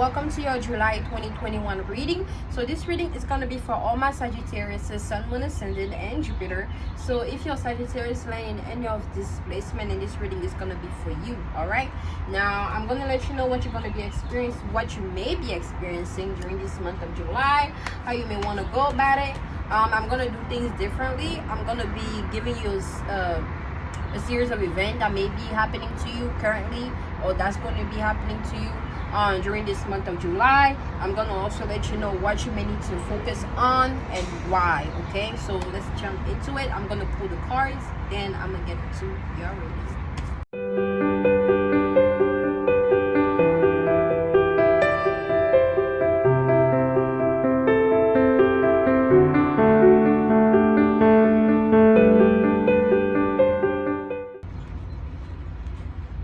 welcome to your July 2021 reading. So this reading is going to be for all my Sagittarius, Sun, Moon, Ascendant, and Jupiter. So if you're Sagittarius lying in any of this placement, and this reading is going to be for you. All right, now I'm going to let you know what you're going to be experiencing, what you may be experiencing during this month of July, how you may want to go about it. I'm going to do things differently. I'm going to be giving you a series of events that may be happening to you currently, or that's going to be happening to you during this month of July. I'm going to also let you know what you may need to focus on and why. Okay, so let's jump into it. I'm going to pull the cards, then I'm going to get into your reading.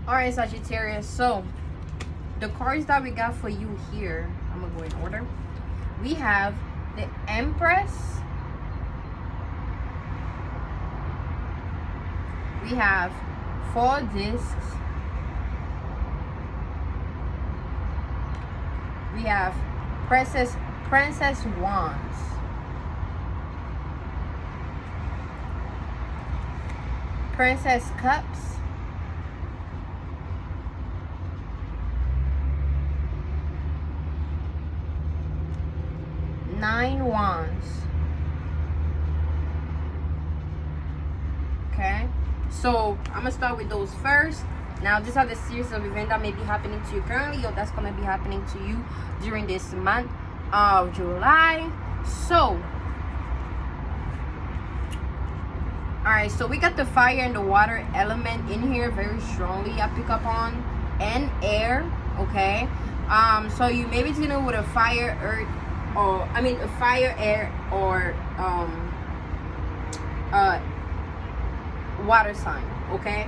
Alright, Sagittarius, so the cards that we got for you here, I'm gonna go in order. We have the Empress, we have 4 discs, we have Princess Wands, Princess Cups, Nine Wands. Okay, so I'm gonna start with those first. Now these are the series of events that may be happening to you currently, or that's gonna be happening to you during this month of July. So alright, so we got the fire and the water element in here very strongly. I pick up on, and air. Okay, so you may be dealing with a fire, earth, or a fire, air, or water sign. Okay,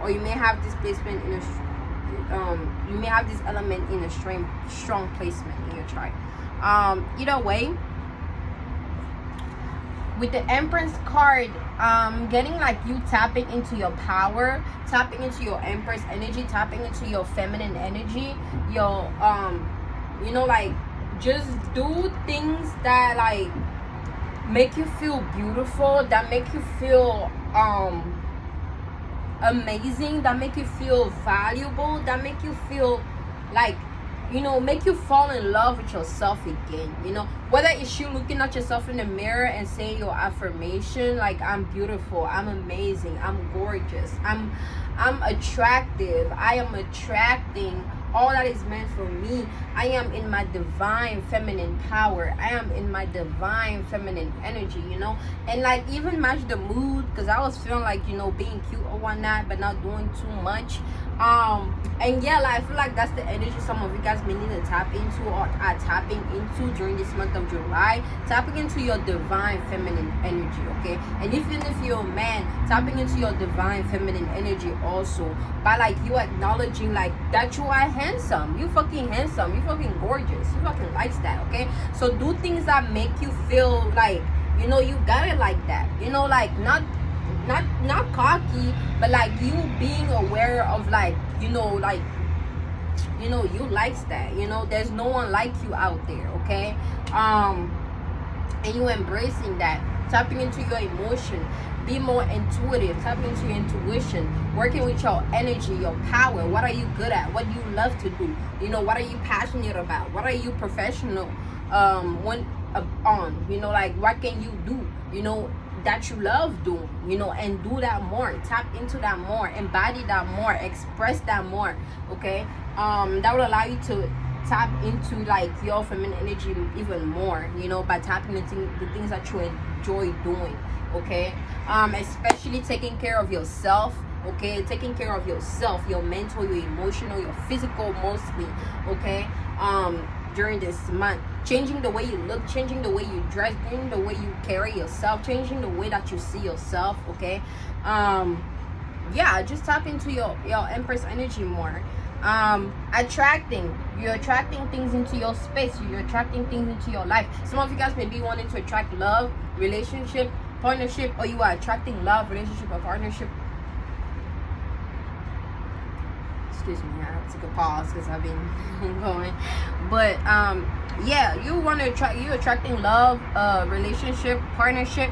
or you may have this placement in a you may have this element in a strong placement in your chart. Either way, with the Empress card, getting like you tapping into your power, tapping into your Empress energy, tapping into your feminine energy, your like, just do things that like make you feel beautiful, that make you feel amazing, that make you feel valuable, that make you feel like, make you fall in love with yourself again. Whether it's you looking at yourself in the mirror and saying your affirmation, like, I'm beautiful, I'm amazing, I'm gorgeous, I'm attractive, I am attracting all that is meant for me. I am in my divine feminine power. I am in my divine feminine energy, and like even match the mood, because I was feeling like, being cute or whatnot, but not doing too much. And yeah, like, I feel like that's the energy some of you guys may need to tap into, or are tapping into during this month of July. Tapping into your divine feminine energy. Okay, and even if you're a man, tapping into your divine feminine energy also, by like you acknowledging like that you are handsome, you fucking handsome, you fucking gorgeous, you fucking likes that. Okay, so do things that make you feel like, you got it like that, like not cocky, but like you being aware of like, you likes that, there's no one like you out there. Okay, and you embracing that, tapping into your emotion, be more intuitive, tapping into your intuition, working with your energy, your power. What are you good at? What do you love to do? What are you passionate about? What are you professional on? Like, what can you do, that you love doing, and do that more. Tap into that more, embody that more, express that more. Okay, that will allow you to tap into like your feminine energy even more, by tapping into the things that you enjoy doing. Okay, especially taking care of yourself. Okay, taking care of yourself, your mental, your emotional, your physical mostly. Okay, during this month, changing the way you look, changing the way you dress, changing the way you carry yourself, changing the way that you see yourself. Okay, yeah, just tap into your Empress energy more. You're attracting things into your space, you're attracting things into your life. Some of you guys may be wanting to attract love, relationship, partnership, or you are attracting love, relationship, or partnership excuse me, I took a pause because I've been going. But yeah, you want to attract, you attracting love, relationship, partnership.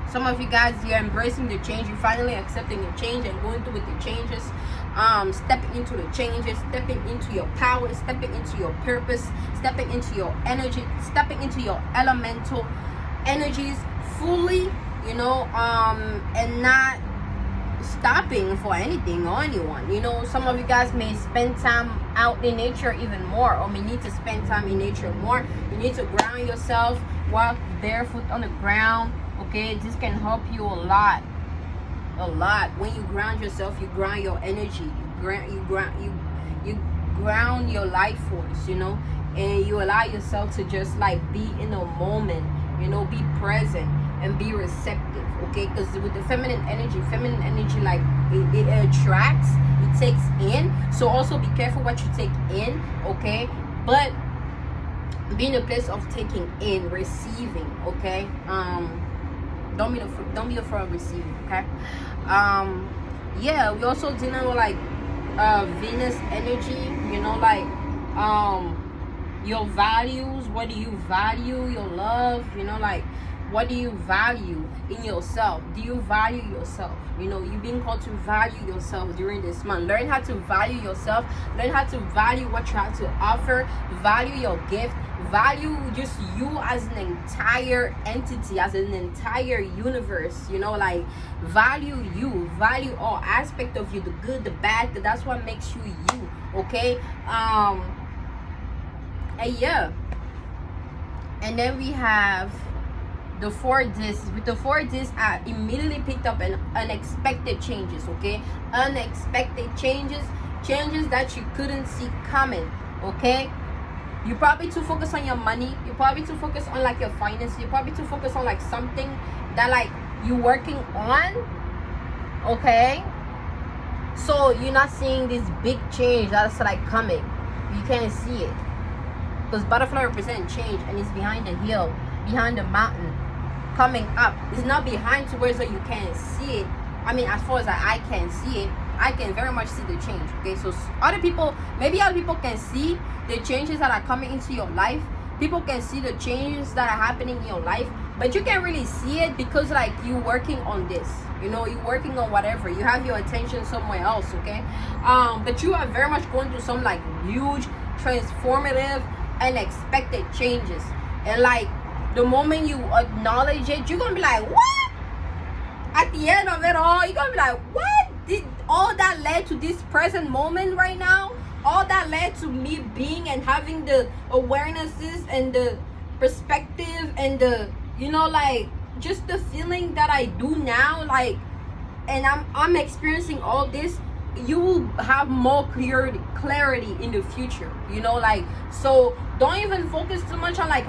Some of you guys, you're embracing the change. You're finally accepting the change and going through with the changes. Stepping into the changes, stepping into your power, stepping into your purpose, stepping into your energy, stepping into your elemental energies fully, you know, and not stopping for anything or anyone. You know, some of you guys may spend time out in nature even more, or may need to spend time in nature more. You need to ground yourself, walk barefoot on the ground. Okay, this can help you a lot. When you ground yourself, you ground your energy, you ground your life force, you know, and you allow yourself to just like be in a moment, you know, be present and be receptive. Okay, because with the feminine energy like it attracts, it takes in. So also be careful what you take in. Okay, but be in a place of taking in, receiving. Okay, don't be afraid of receiving. Okay, yeah, we also dealing with like Venus energy, you know, like your values. What do you value? Your love, you know, like what do you value in yourself? Do you value yourself? You know, you're being called to value yourself during this month. Learn how to value yourself. Learn how to value what you have to offer. Value your gift. Value just you as an entire entity, as an entire universe. You know, like value you. Value all aspect of you, the good, the bad. That's what makes you you. Okay. And yeah. And then we have the 4 discs. With the 4 discs, I immediately picked up an unexpected changes. Okay, unexpected changes that you couldn't see coming. Okay, you're probably too focused on your money. You're probably too focused on like your finances. You're probably too focused on like something that like you're working on. Okay, so you're not seeing this big change that's like coming. You can't see it because butterfly represents change, and it's behind the hill, behind the mountain, coming up. It's not behind to where so you can't see it. I mean, as far as I can see it, I can very much see the change. Okay, so other people, maybe other people can see the changes that are coming into your life. People can see the changes that are happening in your life, but you can't really see it because like you're working on this, you know, you're working on whatever, you have your attention somewhere else. Okay, but you are very much going through some like huge transformative unexpected changes, and like the moment you acknowledge it, you're gonna be like, what? At the end of it all, you're gonna be like, what? Did all that led to this present moment right now? All that led to me being and having the awarenesses and the perspective and the, you know, like just the feeling that I do now, like, and I'm experiencing all this. You will have more clarity in the future, you know, like, so don't even focus too much on like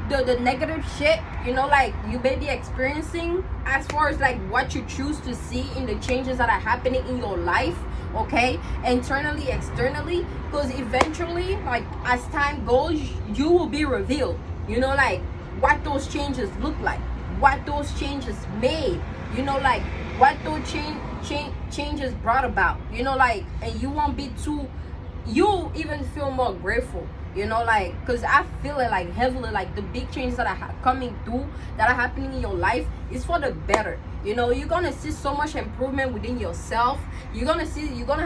the negative shit, you know, like you may be experiencing, as far as like what you choose to see in the changes that are happening in your life. Okay, internally, externally, because eventually, like as time goes, you will be revealed, you know, like what those changes look like, what those changes made, you know, like what those changes brought about, you know, like, and you won't be too, you'll even feel more grateful, you know, like, because I feel it like heavily, like the big changes that are coming through, that are happening in your life, is for the better. You know, you're gonna see so much improvement within yourself. You're gonna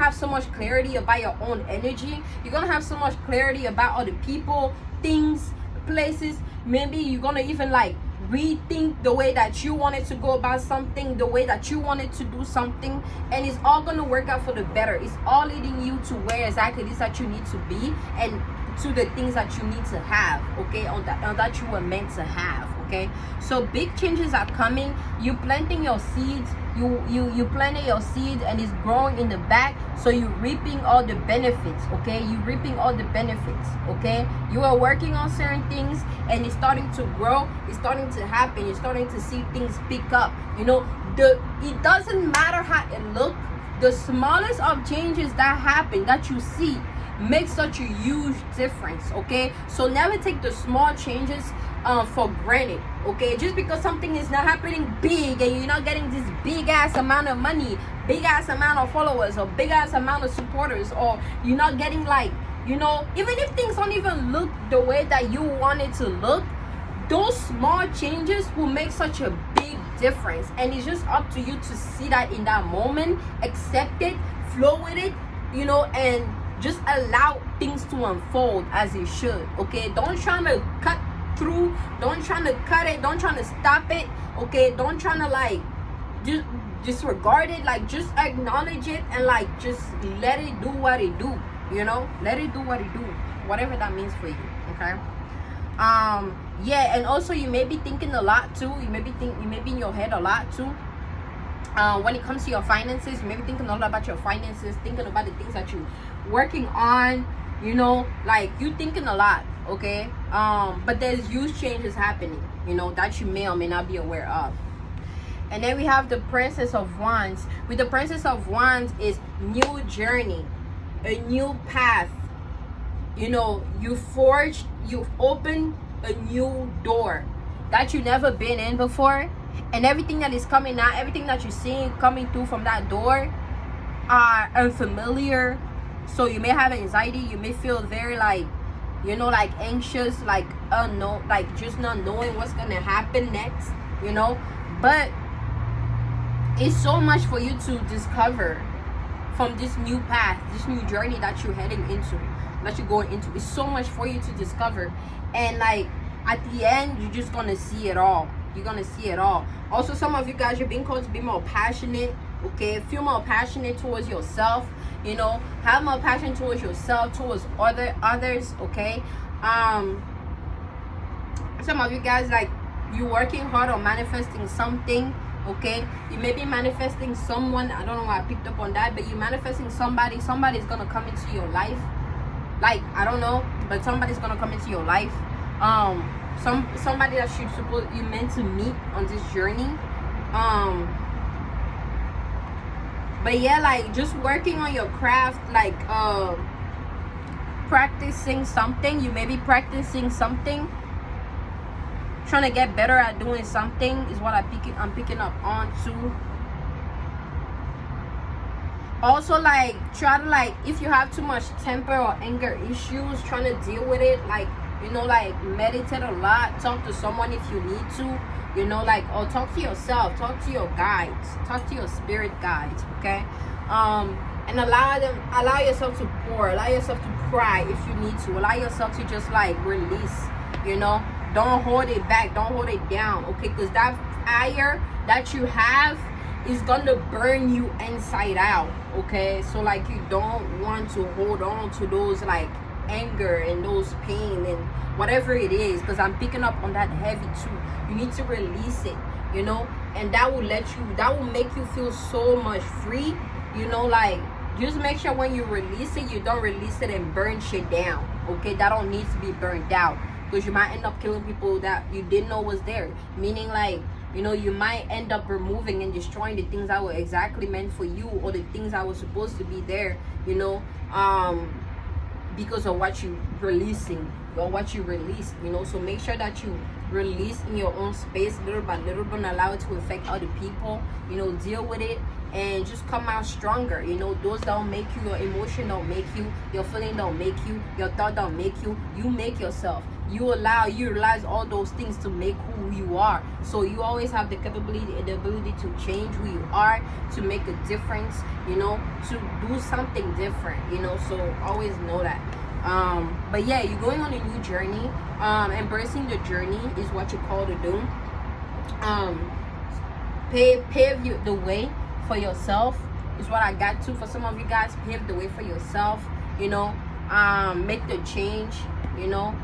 have so much clarity about your own energy. You're gonna have so much clarity about other people, things, places. Maybe you're gonna even like rethink the way that you wanted to go about something, the way that you wanted to do something, and it's all gonna work out for the better. It's all leading you to where exactly it is that you need to be, and to the things that you need to have, okay, on that you were meant to have. Okay, so big changes are coming. You planting your seeds, you planted your seeds, and it's growing in the back, so you're reaping all the benefits. Okay, you reaping all the benefits. Okay, you are working on certain things, and it's starting to grow, it's starting to happen, you're starting to see things pick up. You know, it doesn't matter how it looks, the smallest of changes that happen that you see makes such a huge difference. Okay, so never take the small changes for granted. Okay, just because something is not happening big and you're not getting this big ass amount of money, big ass amount of followers, or big ass amount of supporters, or you're not getting like, you know, even if things don't even look the way that you want it to look, those small changes will make such a big difference. And it's just up to you to see that in that moment, accept it, flow with it, you know, and just allow things to unfold as it should. Okay, don't try to cut through, don't try to cut it, don't try to stop it. Okay, don't try to like just disregard it. Like, just acknowledge it and like just let it do what it do, you know, let it do what it do, whatever that means for you. Okay, yeah. And also, you may be thinking a lot too. You may be in your head a lot too. When it comes to your finances, you may be thinking a lot about your finances, thinking about the things that you're working on, you know, like you thinking a lot. Okay, but there's huge changes happening, you know, that you may or may not be aware of. And then we have the Princess of Wands. With the Princess of Wands is new journey, a new path. You know, you've opened a new door that you never been in before, and everything that is coming out, everything that you're seeing coming through from that door are unfamiliar. So you may have anxiety, you may feel very like, you know, like anxious, like unknown, like just not knowing what's gonna happen next, you know. But it's so much for you to discover from this new path, this new journey that you're heading into, that you're going into. It's so much for you to discover, and like at the end, you're just gonna see it all. You're gonna see it all. Also, some of you guys, you're being called to be more passionate. Okay, feel more passionate towards yourself. You know, have more passion towards yourself, towards others. Okay, some of you guys, like, you're working hard on manifesting something. Okay, you may be manifesting someone. I don't know why I picked up on that, but you're manifesting somebody's gonna come into your life. Like, I don't know, but somebody's gonna come into your life. Somebody that you're meant to meet on this journey. But yeah, like, just working on your craft, like practicing something. You may be practicing something, trying to get better at doing something is what I'm picking up on too. Also, like, try to, like, if you have too much temper or anger issues, trying to deal with it, like, you know, like, meditate a lot, talk to someone if you need to, you know, like, or talk to yourself, talk to your guides, talk to your spirit guides. Okay, and allow yourself to pour, allow yourself to cry if you need to, allow yourself to just like release, you know. Don't hold it back, don't hold it down. Okay, because that fire that you have is gonna burn you inside out. Okay, so like, you don't want to hold on to those like anger and those pain and whatever it is, because I'm picking up on that heavy too. You need to release it, you know, and that will make you feel so much free, you know. Like, just make sure when you release it, you don't release it and burn shit down. Okay, that don't need to be burned out, because you might end up killing people that you didn't know was there. Meaning, like, you know, you might end up removing and destroying the things that were exactly meant for you, or the things that were supposed to be there, you know, because of what you releasing or what you release, you know. So make sure that you release in your own space, little by little. Don't allow it to affect other people, you know. Deal with it and just come out stronger, you know. Those don't make you, your emotion don't make you, your feeling don't make you, your thought don't make you. You make yourself. You realize all those things to make who you are. So you always have the capability and the ability to change who you are, to make a difference, you know, to do something different, you know. So always know that. But yeah, you're going on a new journey. Embracing the journey is what you're called to do. Pave the way for yourself is what I got to. For some of you guys, pave the way for yourself, you know. Make the change, you know.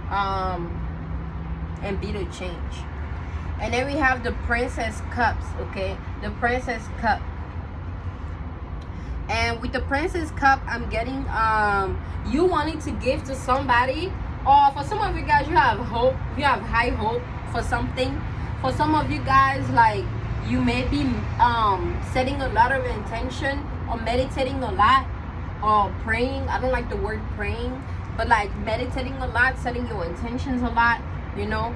And be the change. And then we have the Princess Cups. Okay, the Princess Cup. And with the Princess Cup, I'm getting you wanting to give to somebody, or for some of you guys, you have hope, you have high hope for something. For some of you guys, like, you may be setting a lot of intention, or meditating a lot, or praying. I don't like the word praying, but like meditating a lot, setting your intentions a lot, you know.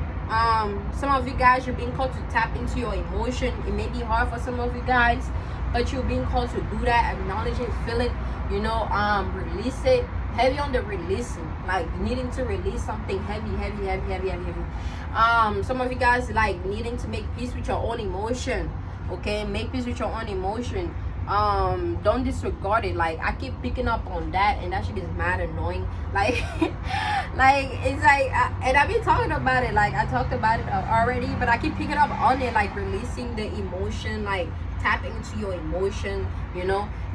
Some of you guys, you're being called to tap into your emotion. It may be hard for some of you guys, but you're being called to do that. Acknowledge it, feel it, release it. Heavy on the releasing, like needing to release something heavy. Some of you guys like needing to make peace with your own emotion. Okay, make peace with your own emotion. Don't disregard it. Like, I keep picking up on that, and that shit is mad annoying. Like it's like and I've been talking about it, like I talked about it already, but I keep picking up on it, like releasing the emotion, like tapping into your emotion,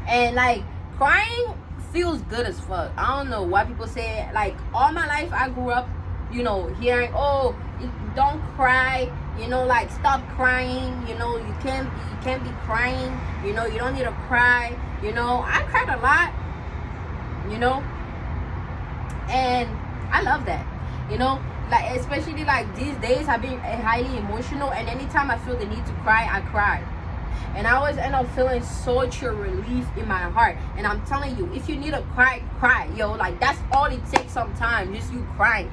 and like crying feels good as fuck. I don't know why people say it. Like, all my life I grew up hearing, oh, don't cry, like stop crying, you can't be crying, you don't need to cry. I cried a lot, and I love that, like, especially like these days I've been highly emotional, and anytime I feel the need to cry, I cry. And I always end up feeling such a relief in my heart. And I'm telling you, if you need to cry, cry. Like, that's all it takes sometimes. Just you crying.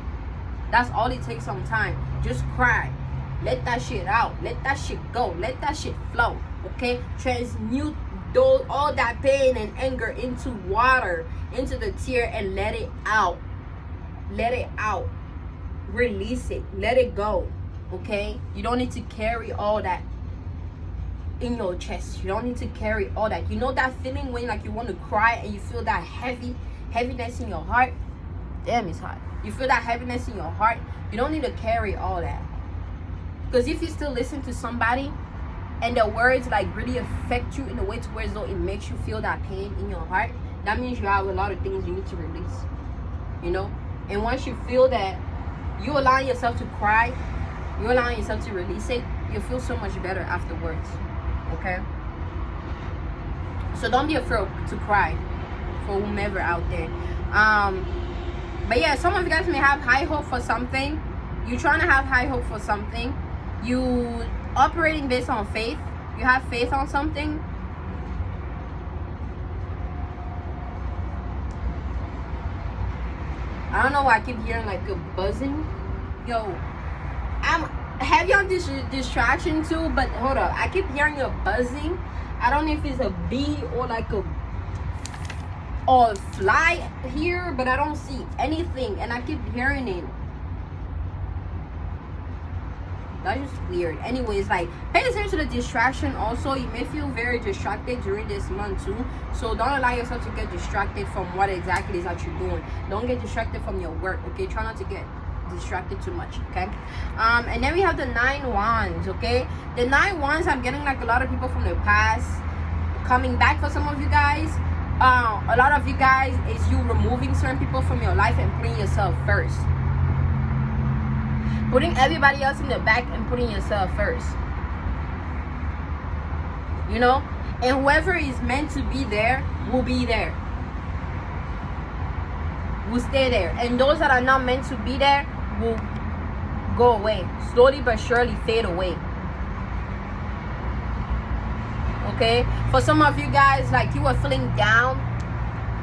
That's all it takes sometimes. Just cry. Let that shit out. Let that shit go. Let that shit flow. Okay? Transmute all that pain and anger into water, into the tear, and let it out. Let it out. Release it. Let it go. Okay? You don't need to carry all that in your chest. You don't need to carry all that. That feeling when like you want to cry and you feel that heaviness in your heart? Damn, it's hot. You feel that heaviness in your heart? You don't need to carry all that. Because if you still listen to somebody and the words like really affect you in a way to where though it makes you feel that pain in your heart, that means you have a lot of things you need to release. And once you feel that, you allow yourself to cry, you allow yourself to release it, you'll feel so much better afterwards. Okay, so don't be afraid to cry for whomever out there. But yeah, some of you guys may have high hope for something. You're trying to have high hope for something. You operating based on faith. You have faith on something. I don't know why I keep hearing like a buzzing. I'm heavy on this distraction too, but hold up, I keep hearing a buzzing. I don't know if it's a bee or like a fly here, but I don't see anything, and I keep hearing it. That's just weird. Anyways, like, pay attention to the distraction. Also, you may feel very distracted during this month too, so don't allow yourself to get distracted from what exactly is that you're doing. Don't get distracted from your work. Okay, try not to get distracted too much. Okay, and then we have the 9 wands. Okay, the 9 wands, I'm getting like a lot of people from the past coming back for some of you guys. A lot of you guys is you removing certain people from your life and putting yourself first, putting everybody else in the back and putting yourself first, and whoever is meant to be there will be there, will stay there, and those that are not meant to be there will go away, slowly but surely fade away. Okay, for some of you guys, like, you were feeling down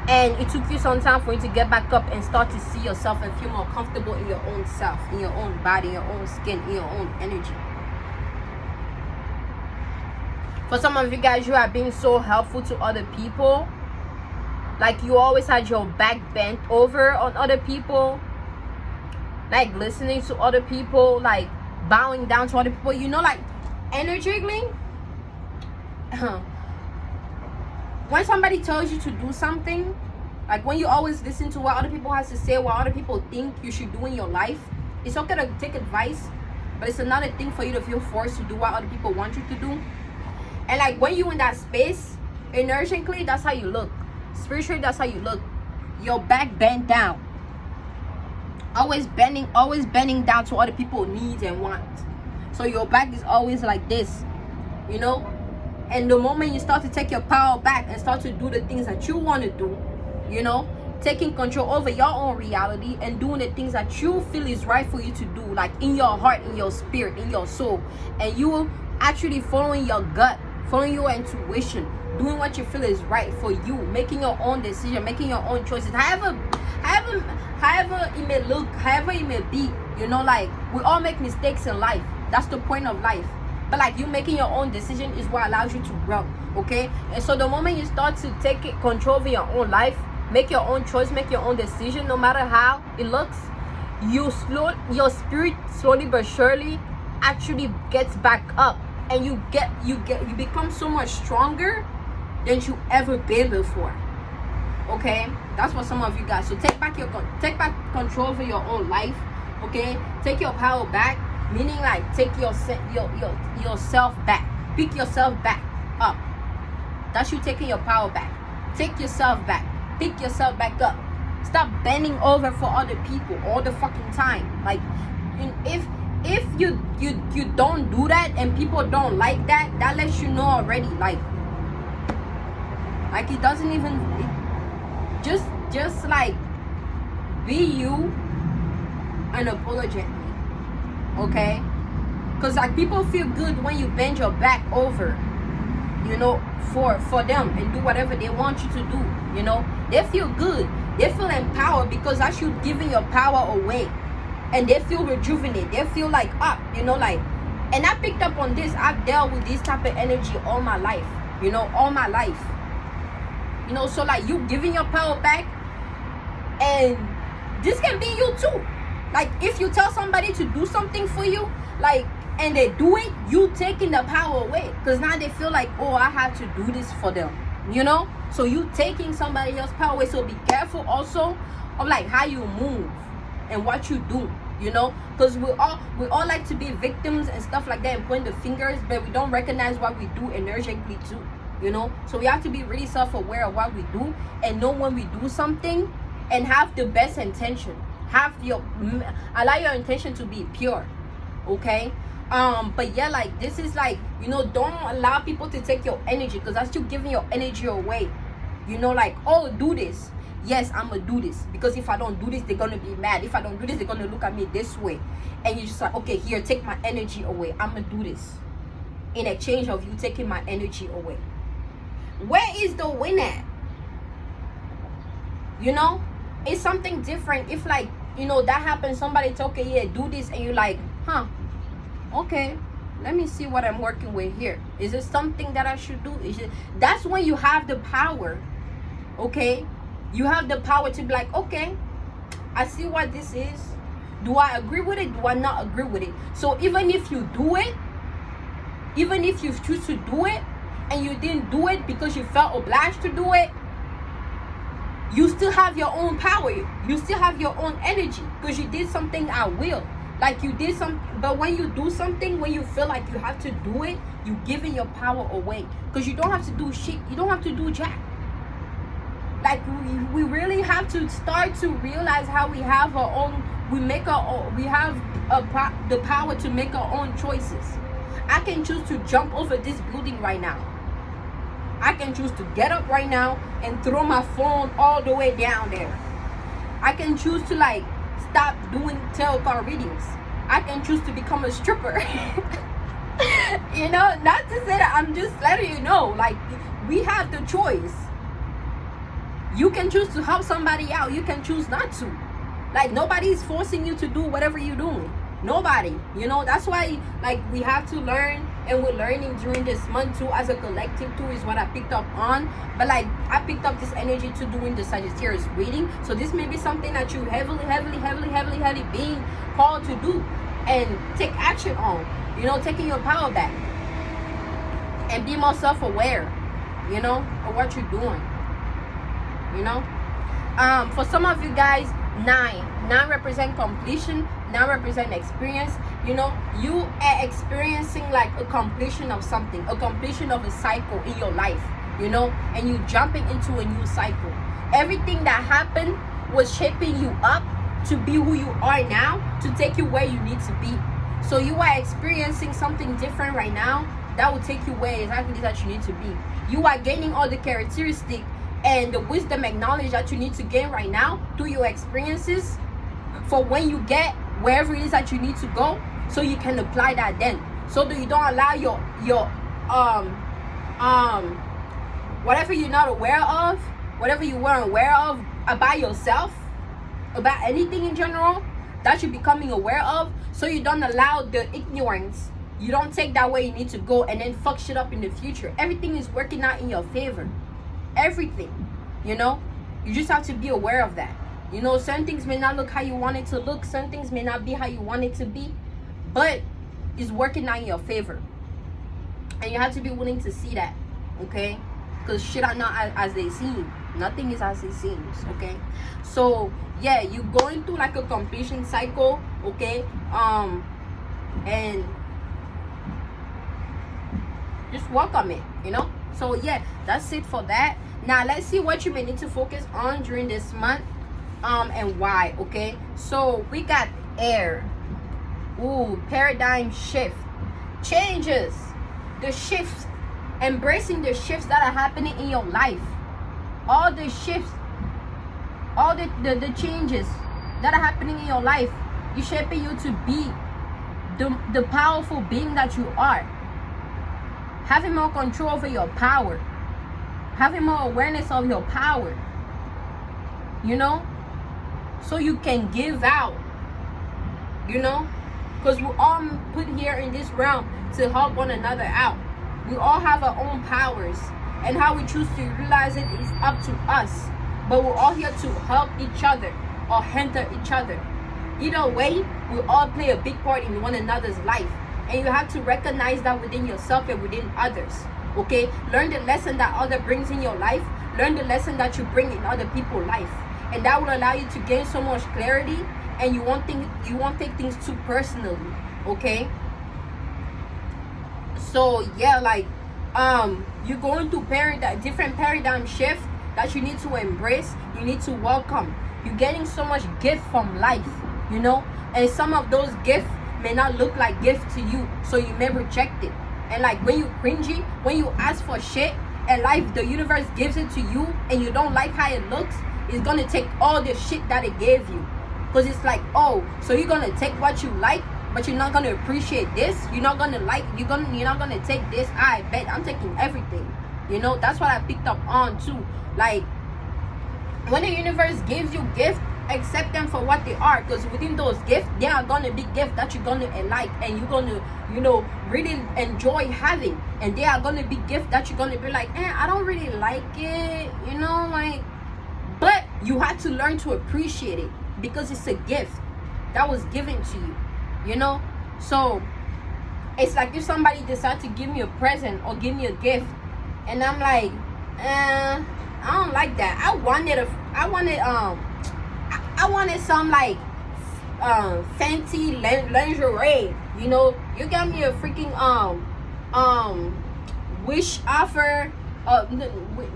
and it took you some time for you to get back up and start to see yourself and feel more comfortable in your own self, in your own body, in your own skin, in your own energy. For some of you guys, you are being so helpful to other people, like you always had your back bent over on other people, like listening to other people, like bowing down to other people, like energetically. When somebody tells you to do something, like when you always listen to what other people has to say, what other people think you should do in your life, it's okay to take advice, but it's another thing for you to feel forced to do what other people want you to do. And like when you in that space, energetically, that's how you look. Spiritually, that's how you look. Your back bent down, always bending down to other people's needs and wants. So your back is always like this, and the moment you start to take your power back and start to do the things that you want to do, taking control over your own reality and doing the things that you feel is right for you to do, like in your heart, in your spirit, in your soul, and you actually following your gut, following your intuition, doing what you feel is right for you, making your own decision, making your own choices, however it may look, however it may be, You know, like, we all make mistakes in life. That's the point of life. But like, you making your own decision is what allows you to grow. Okay? And so the moment you start to take control of your own life, make your own choice, make your own decision, no matter how it looks, your spirit slowly but surely actually gets back up, and you become so much stronger than you ever been before. Okay, that's for some of you guys. So take back control over your own life. Okay, take your power back, meaning like take yourself back, pick yourself back up. That's you taking your power back. Take yourself back, pick yourself back up. Stop bending over for other people all the fucking time. Like, if you don't do that and people don't like that, that lets you know already. Like it doesn't even. Just like be you unapologetically, okay? Because like, people feel good when you bend your back over, you know, for them and do whatever they want you to do. You know, they feel good, they feel empowered, because that's you giving your power away, and they feel rejuvenated, they feel like up, you know, like. And I picked up on this. I've dealt with this type of energy all my life, you know, all my life. You know, so like, you giving your power back, and this can be you too. Like, if you tell somebody to do something for you, like, and they do it, you taking the power away, because now they feel like, oh, I have to do this for them, you know. So you taking somebody else's power away. So be careful also of like how you move and what you do, you know, because we all like to be victims and stuff like that and point the fingers, but we don't recognize what we do energetically too. You know, so we have to be really self-aware of what we do, and know when we do something, and have the best intention. Allow your intention to be pure. Okay? But yeah, like, this is like, you know, don't allow people to take your energy, because that's you giving your energy away. You know, like, oh, do this. Yes, I'm gonna do this, because if I don't do this, they're gonna be mad. If I don't do this, they're gonna look at me this way. And you're just like, okay, here, take my energy away. I'm gonna do this in exchange of you taking my energy away. Where is the win at? You know, it's something different. If like, you know, that happens, somebody say, okay, yeah, do this, and you're like, huh, okay, let me see what I'm working with here. Is it something that I should do? That's when you have the power. Okay, you have the power to be like, okay, I see what this is. Do I agree with it? Do I not agree with it? So even if you do it, even if you choose to do it, and you didn't do it because you felt obliged to do it, you still have your own power. You still have your own energy, because you did something at will. Like, you did something. But when you do something, when you feel like you have to do it, you giving your power away, because you don't have to do shit. You don't have to do jack. Like, we really have to start to realize how we have our own. We have the power to make our own choices. I can choose to jump over this building right now. I can choose to get up right now and throw my phone all the way down there. I can choose to like stop doing tarot card readings. I can choose to become a stripper. You know, not to say that, I'm just letting you know, like, we have the choice. You can choose to help somebody out. You can choose not to. Like, nobody's forcing you to do whatever you're doing. Nobody. You know, that's why, like, we have to learn, and we're learning during this month too, as a collective too, is what I picked up on. But like, I picked up this energy to doing the Sagittarius reading. So this may be something that you heavily being called to do and take action on. You know, taking your power back and be more self-aware, you know, of what you're doing. You know, for some of you guys, 9 represent completion, 9 represent experience. You know, you are experiencing like a completion of something, a completion of a cycle in your life, you know, and you jumping into a new cycle. Everything that happened was shaping you up to be who you are now, to take you where you need to be. So you are experiencing something different right now that will take you where exactly that you need to be. You are gaining all the characteristics and the wisdom and knowledge that you need to gain right now through your experiences, for when you get wherever it is that you need to go, so you can apply that then, so that you don't allow your whatever you're not aware of, whatever you weren't aware of about yourself, about anything in general, that you're becoming aware of, so you don't allow the ignorance. You don't take that way you need to go and then fuck shit up in the future. Everything is working out in your favor. Everything, you know. You just have to be aware of that. You know, certain things may not look how you want it to look. Certain things may not be how you want it to be. But it's working out in your favor. And you have to be willing to see that, okay? Because shit are not as they seem. Nothing is as it seems, okay? So, yeah, you're going through like a completion cycle, okay? And just welcome it, you know. So yeah, that's it for that. Now let's see what you may need to focus on during this month, and why. Okay, so we got air. Ooh, paradigm shift, changes, the shifts, embracing the shifts that are happening in your life. All the shifts, all the changes that are happening in your life is shaping you to be the powerful being that you are. Having more control over your power. Having more awareness of your power. You know? So you can give out. You know? Because we're all put here in this realm to help one another out. We all have our own powers. And how we choose to utilize it is up to us. But we're all here to help each other or hinder each other. Either way, we all play a big part in one another's life. And you have to recognize that within yourself and within others. Okay? Learn the lesson that other brings in your life. Learn the lesson that you bring in other people's life. And that will allow you to gain so much clarity. And you won't take things too personally. Okay? So yeah, like you're going through different paradigm shift that you need to embrace. You need to welcome. You're getting so much gift from life, you know, and some of those gifts may not look like gift to you, so you may reject it. And like when you cringy, when you ask for shit and life, the universe gives it to you and you don't like how it looks, it's gonna take all the shit that it gave you. Because it's like, oh, so you're gonna take what you like, but you're not gonna appreciate this. You're not gonna take this. I bet I'm taking everything. You know, that's what I picked up on too. Like when the universe gives you gifts, accept them for what they are, because within those gifts there are gonna be gifts that you're gonna like and you're gonna, you know, really enjoy having, and there are gonna be gifts that you're gonna be like, I don't really like it, you know, like, but you have to learn to appreciate it because it's a gift that was given to you, you know. So it's like if somebody decides to give me a present or give me a gift and I'm like, I don't like that. I wanted some like fancy lingerie, you know. You got me a freaking wish offer,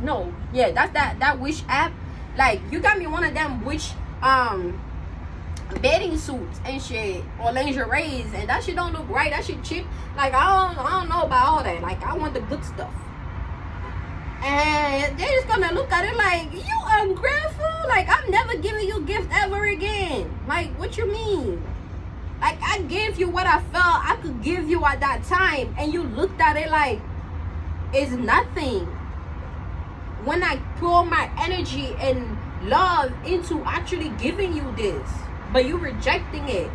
no, yeah, that's that wish app. Like you got me one of them wish bathing suits and shit or lingeries, and that shit don't look right. That shit cheap. Like I don't know about all that. Like I want the good stuff. And they're just gonna look at it like, you ungrateful, like I'm never giving you gift ever again. Like what you mean? Like I gave you what I felt I could give you at that time, and you looked at it like it's nothing. When I pour my energy and love into actually giving you this, but you rejecting it.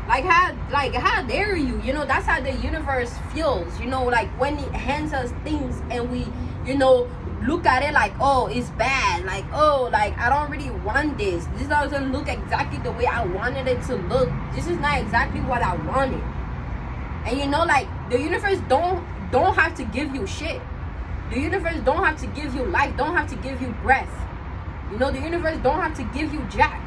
Like how dare you? You know, that's how the universe feels, you know, like when it hands us things and we, you know, look at it like, oh, it's bad, like, oh, like I don't really want this doesn't look exactly the way I wanted it to look, this is not exactly what I wanted. And you know, like the universe don't have to give you shit. The universe don't have to give you life, don't have to give you breath, you know. The universe don't have to give you jack.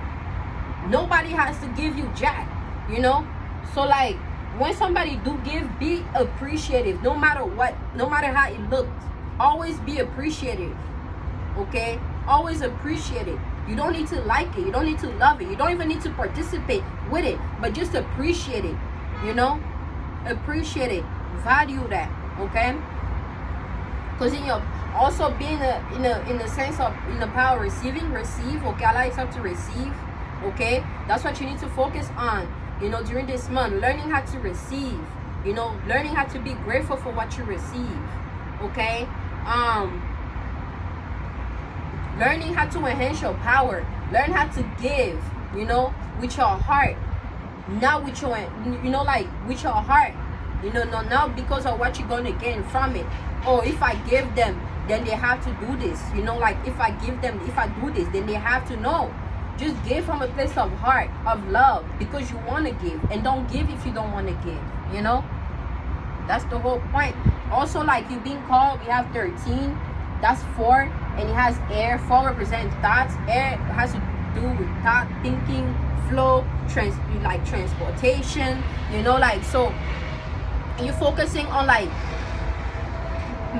Nobody has to give you jack, you know. So like when somebody do give, be appreciative, no matter what, no matter how it looks. Always be appreciative, okay? Always appreciate it. You don't need to like it, you don't need to love it, you don't even need to participate with it, but just appreciate it, you know. Appreciate it, value that, okay? Because in your also being in the sense of in the power of receive, okay, allow yourself to receive, okay. That's what you need to focus on, you know, during this month. Learning how to receive, you know, learning how to be grateful for what you receive, okay. Learning how to enhance your power, learn how to give, you know, with your heart, not with your, you know, like with your heart, you know, not because of what you're going to gain from it. Oh, if I give them, then they have to do this, you know, like if I give them, if I do this, then they have to know. Just give from a place of heart, of love, because you want to give, and don't give if you don't want to give, you know. That's the whole point. Also, like you being called, we have 13, that's 4, and it has air. 4 represents thoughts. Air has to do with thought, thinking, flow, like transportation, you know, like, so you're focusing on like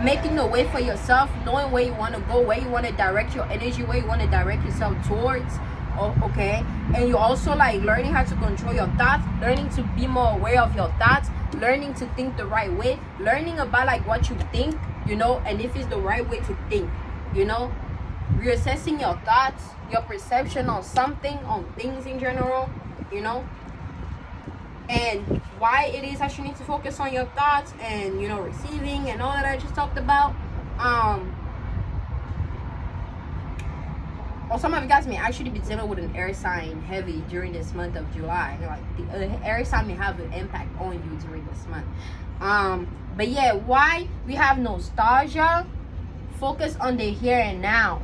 making a way for yourself, knowing where you want to go, where you want to direct your energy, where you want to direct yourself towards. Okay, and you also like learning how to control your thoughts, learning to be more aware of your thoughts, learning to think the right way, learning about like what you think, you know, and if it's the right way to think, you know, reassessing your thoughts, your perception on something, on things in general, you know, and why it is that you need to focus on your thoughts and, you know, receiving and all that I just talked about. Or some of you guys may actually be dealing with an air sign heavy during this month of July. Like the air sign may have an impact on you during this month. But yeah, why we have nostalgia? Focus on the here and now,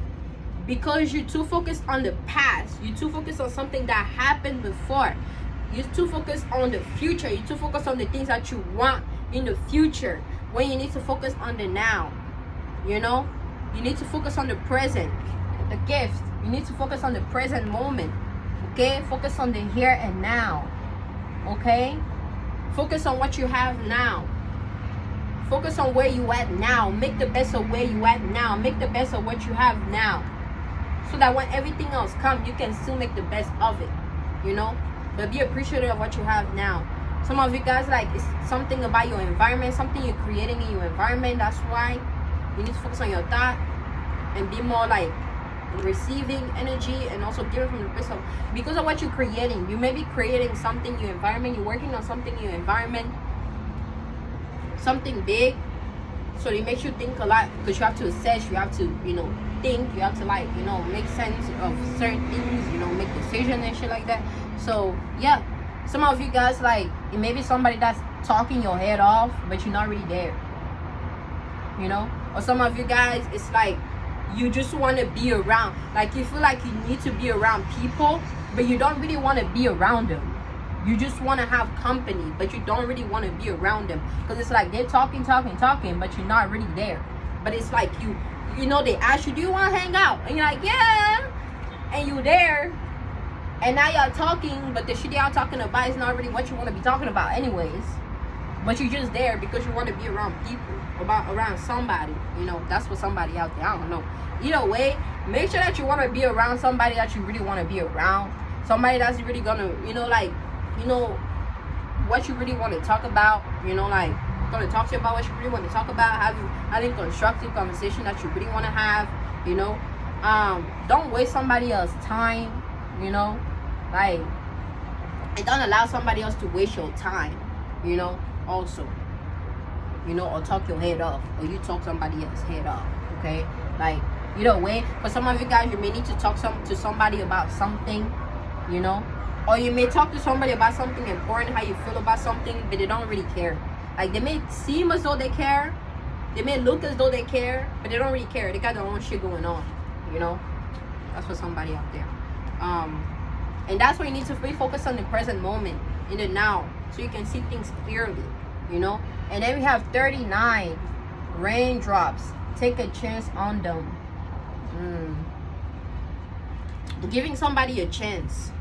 because you're too focused on the past. You're too focused on something that happened before. You're too focused on the future. You're too focused on the things that you want in the future, when you need to focus on the now. You know, you need to focus on the present, the gift. You need to focus on the present moment. Okay, focus on the here and now. Okay, focus on what you have now. Focus on where you at now. Make the best of where you at now. Make the best of what you have now, so that when everything else comes, you can still make the best of it, you know. But be appreciative of what you have now. Some of you guys, like, it's something about your environment, something you're creating in your environment. That's why you need to focus on your thought and be more like receiving energy, and also giving from the place of, because of what you're creating. You may be creating something in your environment, you're working on something in your environment, something big, so it makes you think a lot, because you have to assess, you have to, you know, think, you have to, like, you know, make sense of certain things, you know, make decisions and shit like that. So yeah, some of you guys, like, it may be somebody that's talking your head off, but you're not really there, you know. Or some of you guys, it's like you just want to be around, like you feel like you need to be around people, but you don't really want to be around them. You just want to have company, but you don't really want to be around them, because it's like they're talking, but you're not really there. But it's like you know, they ask you, do you want to hang out? And you're like, yeah, and you're there, and now y'all talking, but the shit y'all talking about is not really what you want to be talking about anyways. But you're just there because you want to be around people, around somebody, you know. That's for somebody out there, I don't know. Either way, make sure that you want to be around somebody that you really want to be around, somebody that's really gonna, you know, like, you know, what you really want to talk about, you know, like, going to talk to you about what you really want to talk about, having constructive conversation that you really want to have, you know. Don't waste somebody else's time, you know, like, and don't allow somebody else to waste your time, you know, also, you know, or talk your head off, or you talk somebody else's head off, okay. Like, either way, for some of you guys, you may need to talk to somebody about something, you know. Or you may talk to somebody about something important, how you feel about something, but they don't really care. Like, they may seem as though they care, they may look as though they care, but they don't really care. They got their own shit going on, you know. That's for somebody out there. And that's why you need to really focus on the present moment, in the now, so you can see things clearly, you know. And then we have 39, raindrops. Take a chance on them. Giving somebody a chance.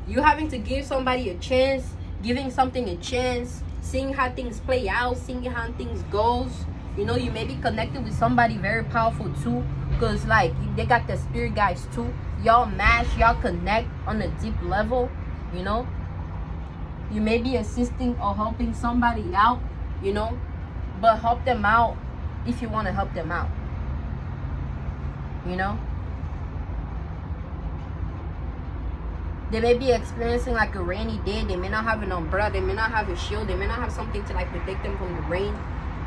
You having to give somebody a chance, giving something a chance, seeing how things play out, seeing how things goes. You know, you may be connected with somebody very powerful too, because like they got the spirit guides too. Y'all match, y'all connect on a deep level, you know. You may be assisting or helping somebody out, you know, but help them out if you want to help them out, you know. They may be experiencing like a rainy day. They may not have an umbrella, they may not have a shield, they may not have something to like protect them from the rain,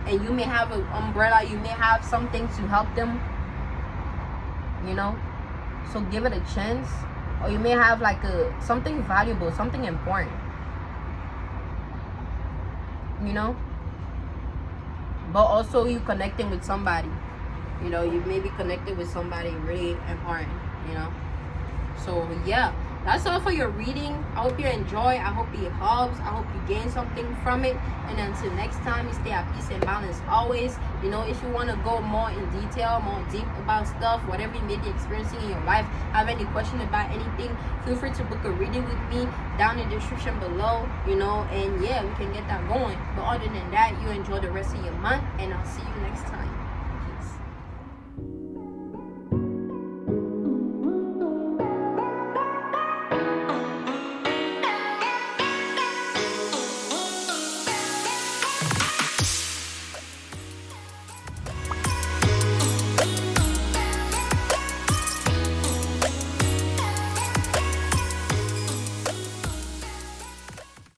and you may have an umbrella, you may have something to help them, you know. So give it a chance. Or you may have like something valuable, something important, you know. But also you connecting with somebody, you know. You may be connected with somebody really important, you know. So yeah, that's all for your reading. I hope you enjoy. I hope it helps. I hope you gain something from it. And until next time, you stay at peace and balance always. You know, if you want to go more in detail, more deep about stuff, whatever you may be experiencing in your life, have any question about anything, feel free to book a reading with me down in the description below, you know. And yeah, we can get that going. But other than that, you enjoy the rest of your month, and I'll see you next time.